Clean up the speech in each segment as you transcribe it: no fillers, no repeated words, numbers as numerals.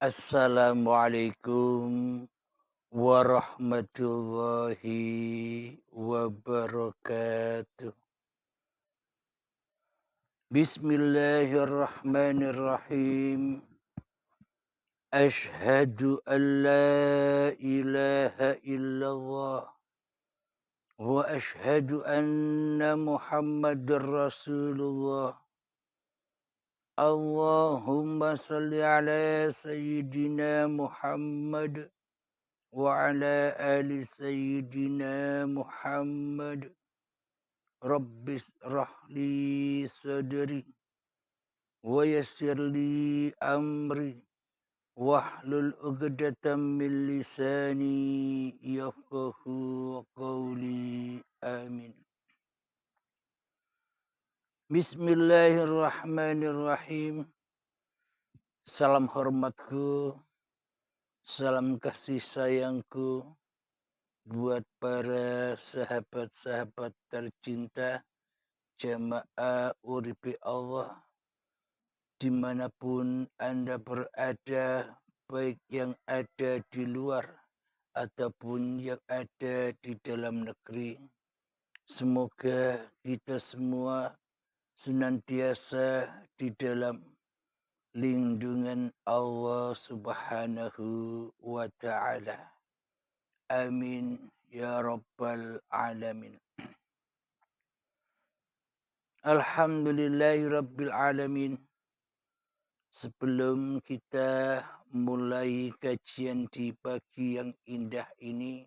Assalamualaikum warahmatullahi wabarakatuh. Bismillahirrahmanirrahim. Ashhadu an la ilaha illallah wa ashhadu anna Muhammadar Rasulullah. Allahumma salli ala sayyidina Muhammad وعلى آل سيدنا محمد رب اشرح لي صدري ويسر لي أمري واحلل عقدة من لساني يفقه قولي آمين. Bismillahirrahmanirrahim. Salam hormatku, salam kasih sayangku buat para sahabat-sahabat tercinta jamaah uripi Allah dimanapun Anda berada, baik yang ada di luar ataupun yang ada di dalam negeri. Semoga kita semua senantiasa di dalam lindungan Allah Subhanahu wa Ta'ala. Amin ya Rabbal Alamin. Alhamdulillahi Rabbil Alamin. Sebelum kita mulai kajian di pagi yang indah ini,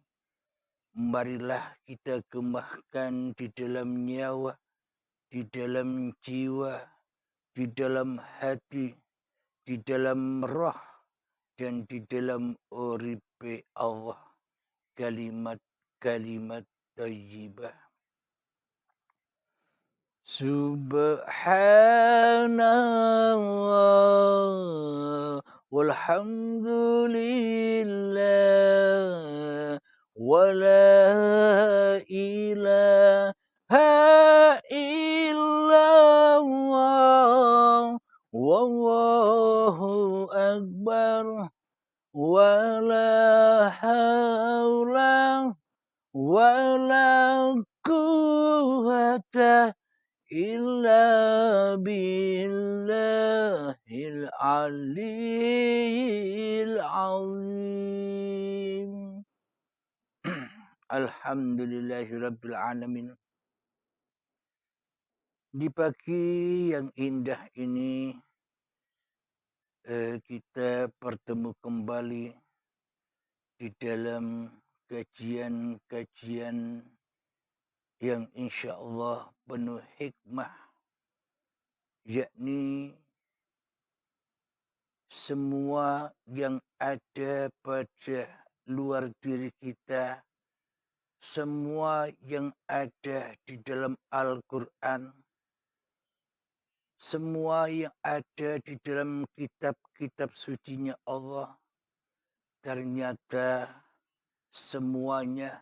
marilah kita gemahkan di dalam nyawa, di dalam jiwa, di dalam hati, di dalam roh, dan di dalam uripe Allah kalimat-kalimat thayyibah. Subhanallah walhamdulillah wala ilaha illallah wallahu akbar wala haula wala quwwata illa billahil aliyyil azim. Alhamdulillahirabbil alamin. Di pagi yang indah ini kita bertemu kembali di dalam kajian-kajian yang insya Allah penuh hikmah, yakni semua yang ada pada luar diri kita, semua yang ada di dalam Al-Quran, semua yang ada di dalam kitab-kitab sucinya Allah, ternyata semuanya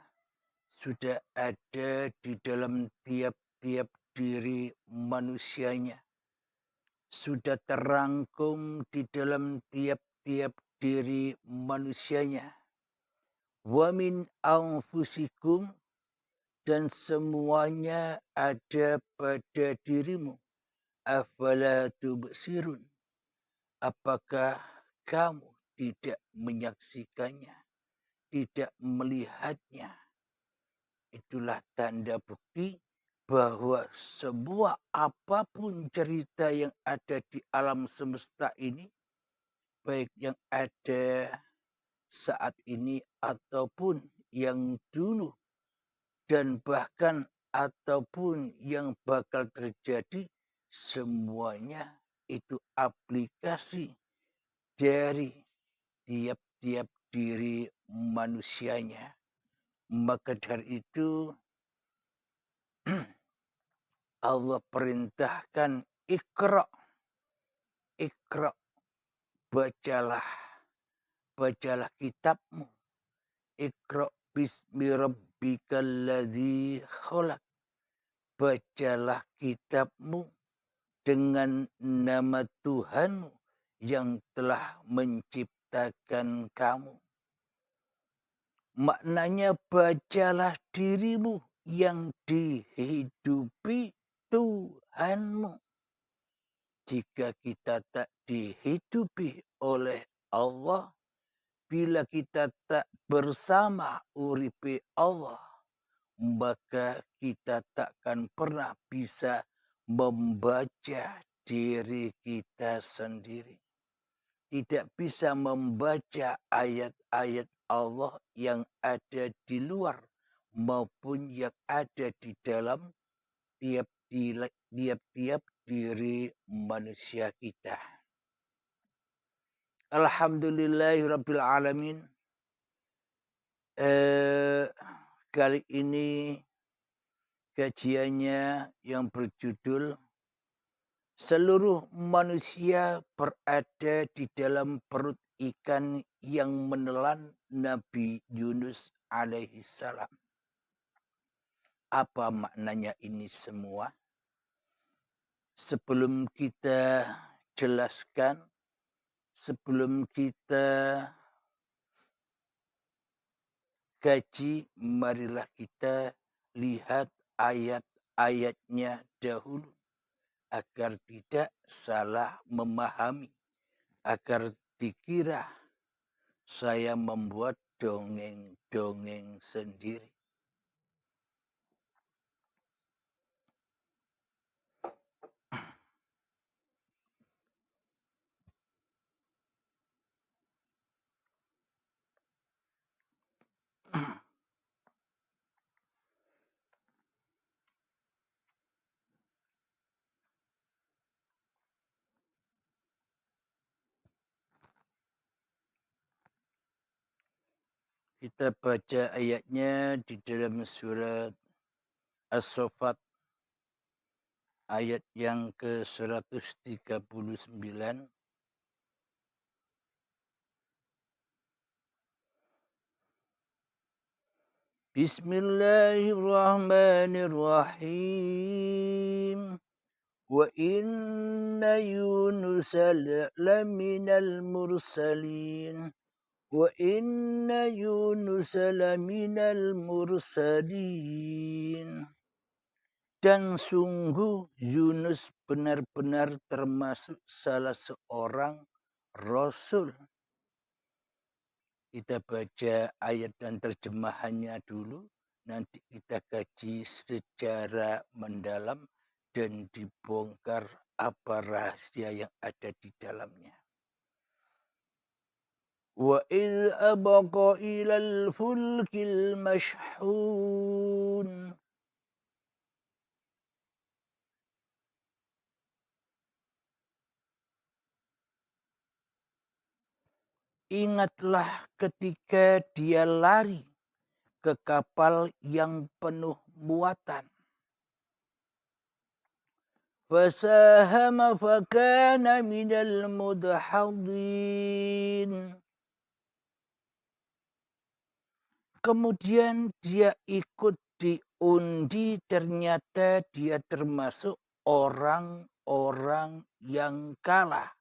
sudah ada di dalam tiap-tiap diri manusianya. Sudah terangkum di dalam tiap-tiap diri manusianya. Wa min anfusikum, dan semuanya ada pada dirimu. Afala tubsirun, apakah kamu tidak menyaksikannya, tidak melihatnya? Itulah tanda bukti bahwa semua apapun cerita yang ada di alam semesta ini, baik yang ada saat ini ataupun yang dulu, dan bahkan ataupun yang bakal terjadi, semuanya itu aplikasi dari tiap-tiap diri manusianya. Maka dari itu Allah perintahkan Iqra, Iqra, bacalah kitabmu. Iqra bismi rabbikal ladzi khalaq. Bacalah kitabmu dengan nama Tuhanmu yang telah menciptakan menciptakan kamu. Maknanya bacalah dirimu yang dihidupi Tuhanmu. Jika kita tak dihidupi oleh Allah, bila kita tak bersama uripi Allah, maka kita takkan pernah bisa membaca diri kita sendiri. Tidak bisa membaca ayat-ayat Allah yang ada di luar maupun yang ada di dalam tiap-tiap diri manusia kita. Alhamdulillahirabbil alamin. Kali ini kajiannya yang berjudul seluruh manusia berada di dalam perut ikan yang menelan Nabi Yunus alaihissalam. Apa maknanya ini semua? Sebelum kita jelaskan, sebelum kita kaji, marilah kita lihat ayat-ayatnya dahulu agar tidak salah memahami, agar dikira saya membuat dongeng-dongeng sendiri. Kita baca ayatnya di dalam surat As-Saffat ayat yang ke-139. Bismillahirrahmanirrahim. Wa inna Yunus laminal mursalin. Wa inna Yunus laminal mursalin. Dan sungguh Yunus benar-benar termasuk salah seorang Rasul. Kita baca ayat dan terjemahannya dulu. Nanti kita kaji secara mendalam dan dibongkar apa rahasia yang ada di dalamnya. Wa idh abaqa ilal fulkil mashhun. Ingatlah ketika dia lari ke kapal yang penuh muatan. Fasahama fakana minal mudhadhin. Kemudian dia ikut diundi, ternyata dia termasuk orang-orang yang kalah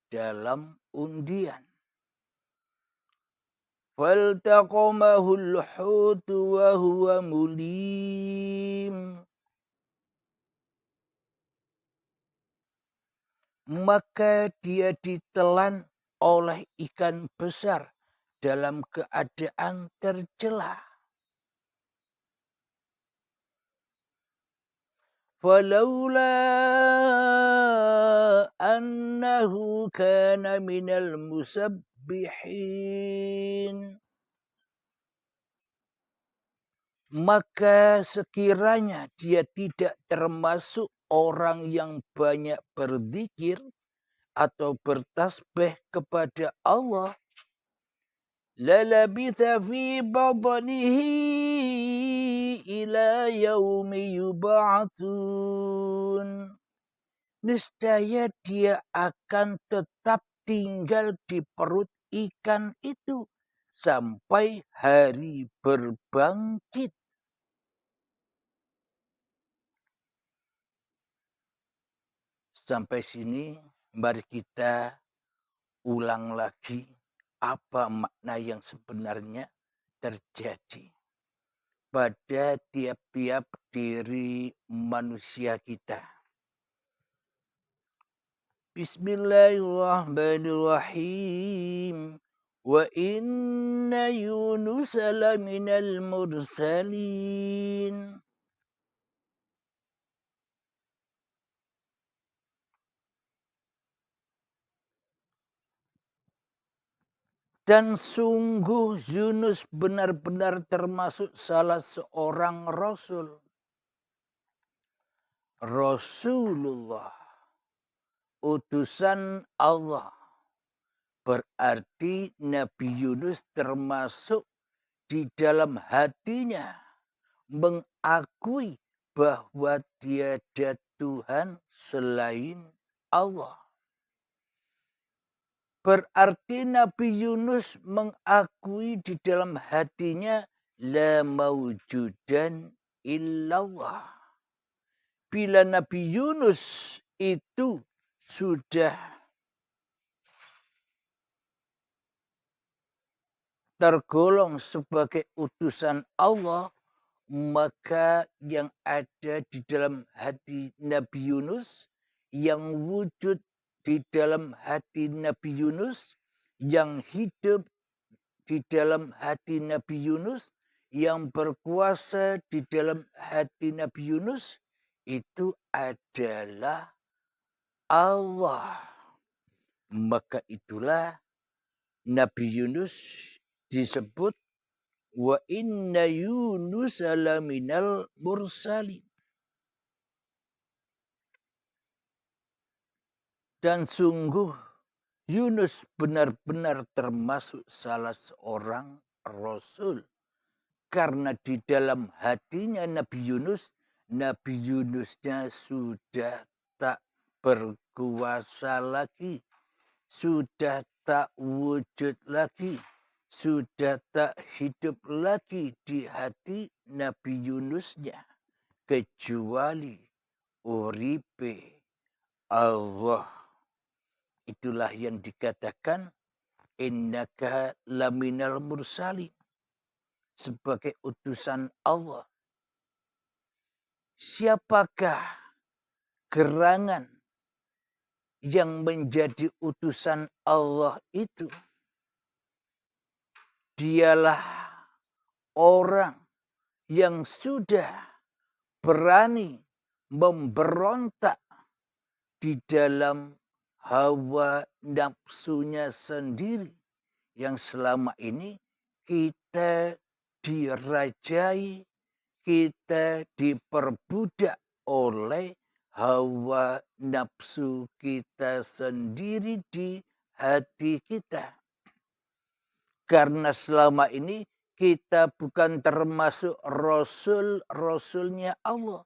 dalam undian. Faltaqamahul hutu wa huwa mulim. Maka dia ditelan oleh ikan besar dalam keadaan tercela. Falaula annahu kana minal musabbihin. Maka sekiranya dia tidak termasuk orang yang banyak berzikir atau bertasbih kepada Allah, lalabitha fi badanihi ila yaumi yub'atsun. Niscaya dia akan tetap tinggal di perut ikan itu sampai hari berbangkit. Sampai sini mari kita ulang lagi apa makna yang sebenarnya terjadi pada tiap-tiap diri manusia kita. Bismillahirrahmanirrahim. Wa inna Yunus laminal mursalin. Dan sungguh Yunus benar-benar termasuk salah seorang rasul. Rasulullah, utusan Allah. Berarti Nabi Yunus termasuk di dalam hatinya mengakui bahwa tiada Tuhan selain Allah. Berarti Nabi Yunus mengakui di dalam hatinya la mawjudan illallah. Bila Nabi Yunus itu sudah tergolong sebagai utusan Allah, maka yang ada di dalam hati Nabi Yunus, yang wujud di dalam hati Nabi Yunus, yang hidup di dalam hati Nabi Yunus, yang berkuasa di dalam hati Nabi Yunus, itu adalah Allah. Maka itulah Nabi Yunus disebut wa inna Yunus laminal mursalin. Dan sungguh Yunus benar-benar termasuk salah seorang rasul. Karena di dalam hatinya Nabi Yunusnya sudah tak berkuasa lagi. Sudah tak wujud lagi. Sudah tak hidup lagi di hati Nabi Yunusnya. Kecuali uripe Allah. Itulah yang dikatakan innaka laminal mursalin. Sebagai utusan Allah. Siapakah gerangan yang menjadi utusan Allah itu? Dialah orang yang sudah berani memberontak di dalam hawa nafsunya sendiri yang selama ini kita dirajai, kita diperbudak oleh hawa nafsu kita sendiri di hati kita. Karena selama ini kita bukan termasuk rasulnya Allah.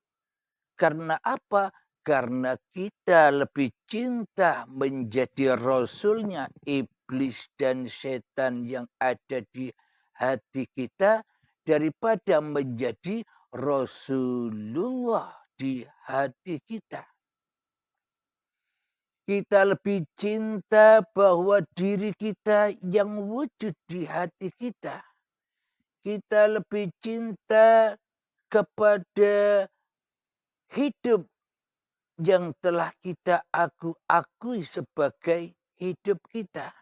Karena apa? Karena kita lebih cinta menjadi rasulnya iblis dan setan yang ada di hati kita daripada menjadi Rasulullah di hati kita. Kita lebih cinta bahwa diri kita yang wujud di hati kita. Kita lebih cinta kepada hidup yang telah kita akui sebagai hidup kita.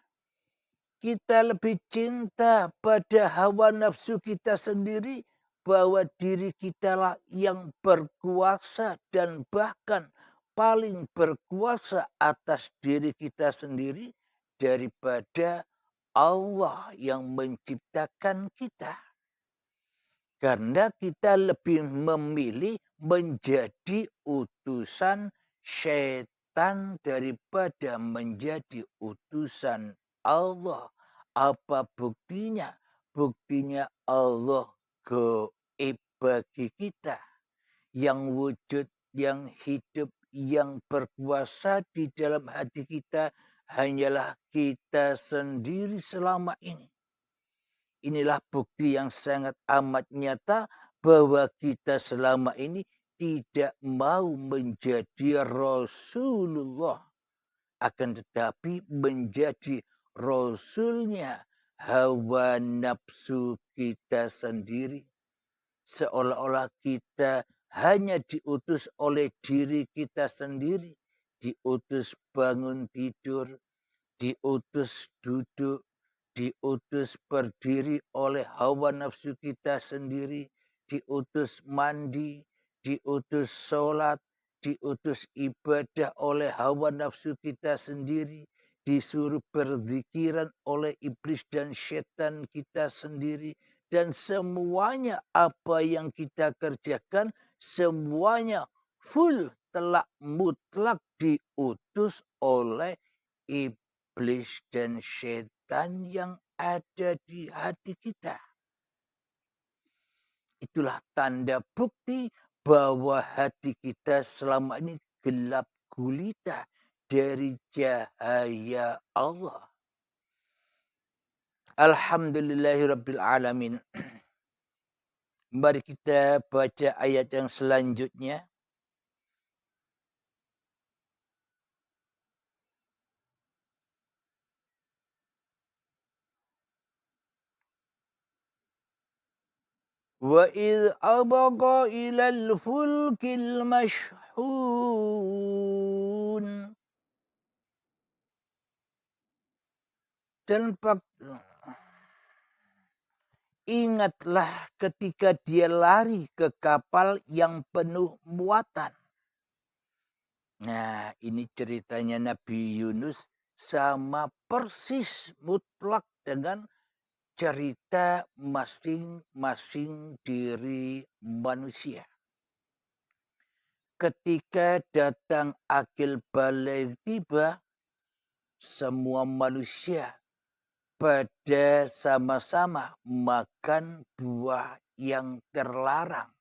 Kita lebih cinta pada hawa nafsu kita sendiri bahwa diri kita lah yang berkuasa dan bahkan paling berkuasa atas diri kita sendiri daripada Allah yang menciptakan kita. Karena kita lebih memilih menjadi utusan setan daripada menjadi utusan Allah. Apa buktinya? Buktinya Allah gaib bagi kita. Yang wujud, yang hidup, yang berkuasa di dalam hati kita hanyalah kita sendiri selama ini. Inilah bukti yang sangat amat nyata bahwa kita selama ini tidak mau menjadi Rasulullah. Akan tetapi menjadi Rasulnya hawa nafsu kita sendiri. Seolah-olah kita hanya diutus oleh diri kita sendiri. Diutus bangun tidur, diutus duduk, diutus berdiri oleh hawa nafsu kita sendiri, diutus mandi, diutus sholat, diutus ibadah oleh hawa nafsu kita sendiri, disuruh berzikiran oleh iblis dan setan kita sendiri, dan semuanya apa yang kita kerjakan, semuanya full telah mutlak diutus oleh iblis dan setan yang ada di hati kita. Itulah tanda bukti bahwa hati kita selama ini gelap gulita dari cahaya Allah. Alhamdulillahirabbil alamin. Mari kita baca ayat yang selanjutnya. Wa idh abaqa ilal fulkil mashhun. Dan ingatlah ketika dia lari ke kapal yang penuh muatan. Nah, ini ceritanya Nabi Yunus sama persis mutlak dengan cerita masing-masing diri manusia. Ketika datang akil baligh tiba, semua manusia pada sama-sama makan buah yang terlarang.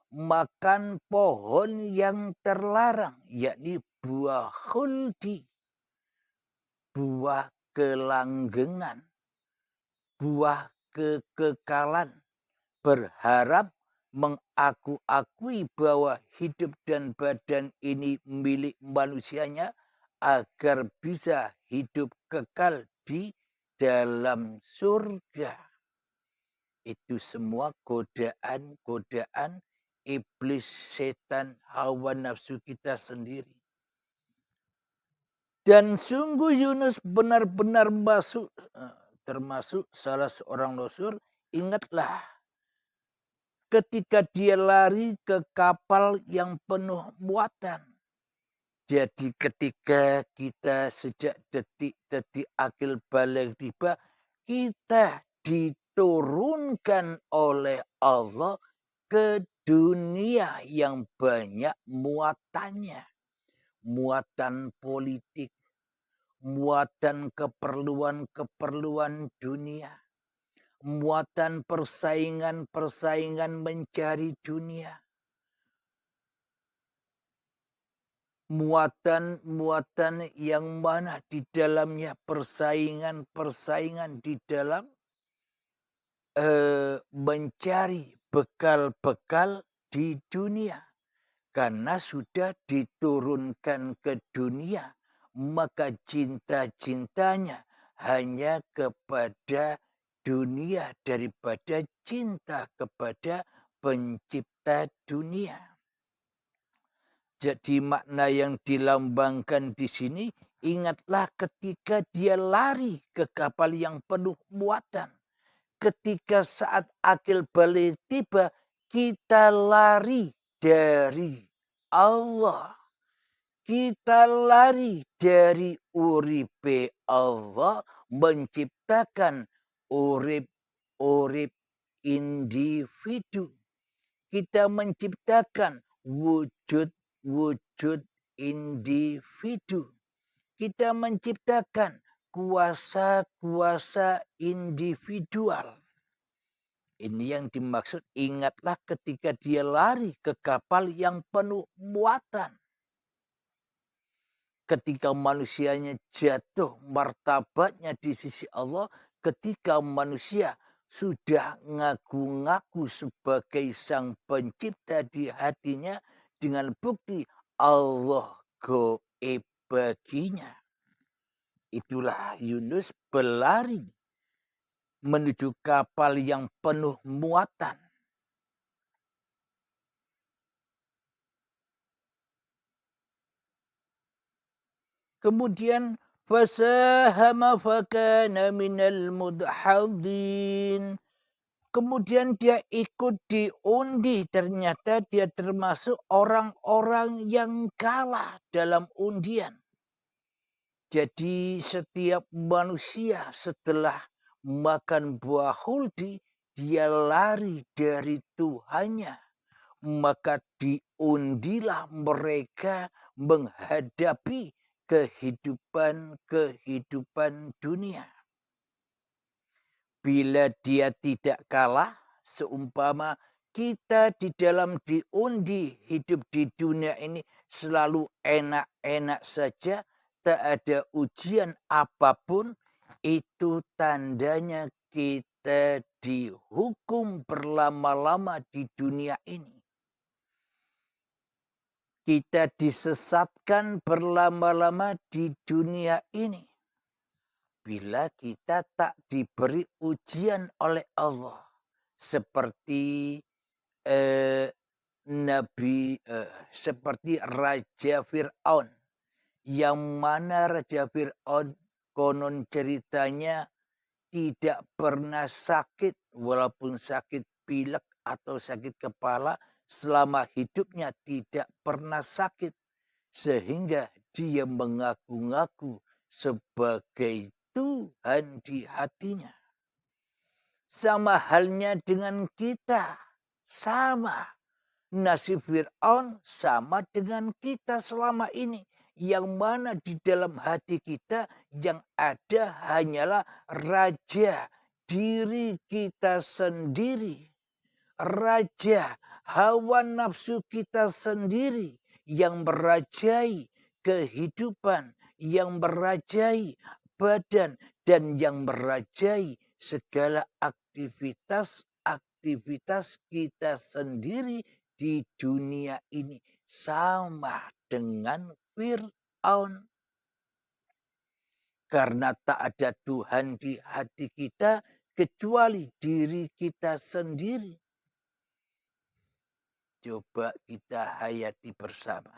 Makan pohon yang terlarang, yakni buah khuldi, buah kelanggengan, buah kekekalan, berharap mengaku-akui bahwa hidup dan badan ini milik manusianya agar bisa hidup kekal di dalam surga. Itu semua godaan-godaan iblis, setan, hawa nafsu kita sendiri. Dan sungguh Yunus benar-benar termasuk salah seorang rasul. Ingatlah ketika dia lari ke kapal yang penuh muatan. Jadi ketika kita sejak detik-detik akil baligh tiba, kita diturunkan oleh Allah ke dunia yang banyak muatannya. Muatan politik, muatan keperluan-keperluan dunia, muatan persaingan-persaingan mencari dunia, muatan-muatan yang mana di dalamnya persaingan-persaingan di dalam mencari bekal-bekal di dunia. Karena sudah diturunkan ke dunia, maka cinta-cintanya hanya kepada dunia daripada cinta kepada pencipta dunia. Jadi makna yang dilambangkan di sini, ingatlah ketika dia lari ke kapal yang penuh muatan. Ketika saat akil baligh tiba, kita lari dari Allah. Kita lari dari uripe Allah menciptakan urip individu. Kita menciptakan wujud individu. Kita menciptakan kuasa-kuasa individual. Ini yang dimaksud, ingatlah ketika dia lari ke kapal yang penuh muatan. Ketika manusianya jatuh martabatnya di sisi Allah, ketika manusia sudah ngaku-ngaku sebagai sang pencipta di hatinya dengan bukti Allah goib baginya. Itulah Yunus berlari menuju kapal yang penuh muatan. Kemudian fasahama fakana minal mudhadhin. Kemudian dia ikut diundi, ternyata dia termasuk orang-orang yang kalah dalam undian. Jadi setiap manusia setelah makan buah khuldi, dia lari dari Tuhannya. Maka diundilah mereka menghadapi kehidupan dunia. Bila dia tidak kalah, seumpama kita di dalam diundi hidup di dunia ini selalu enak-enak saja, tak ada ujian apapun, itu tandanya kita dihukum berlama-lama di dunia ini. Kita disesatkan berlama-lama di dunia ini. Bila kita tak diberi ujian oleh Allah. Seperti seperti Raja Fir'aun. Yang mana Raja Fir'aun konon ceritanya tidak pernah sakit. Walaupun sakit pilek atau sakit kepala. Selama hidupnya tidak pernah sakit. Sehingga dia mengaku-ngaku sebagai Tuhan di hatinya. Sama halnya dengan kita. Sama. Nasib Fir'aun sama dengan kita selama ini. Yang mana di dalam hati kita yang ada hanyalah raja diri kita sendiri. Raja hawa nafsu kita sendiri yang merajai kehidupan, yang merajai badan, dan yang merajai segala aktivitas kita sendiri di dunia ini. Sama dengan Fir'aun. Karena tak ada Tuhan di hati kita kecuali diri kita sendiri. Coba kita hayati bersama.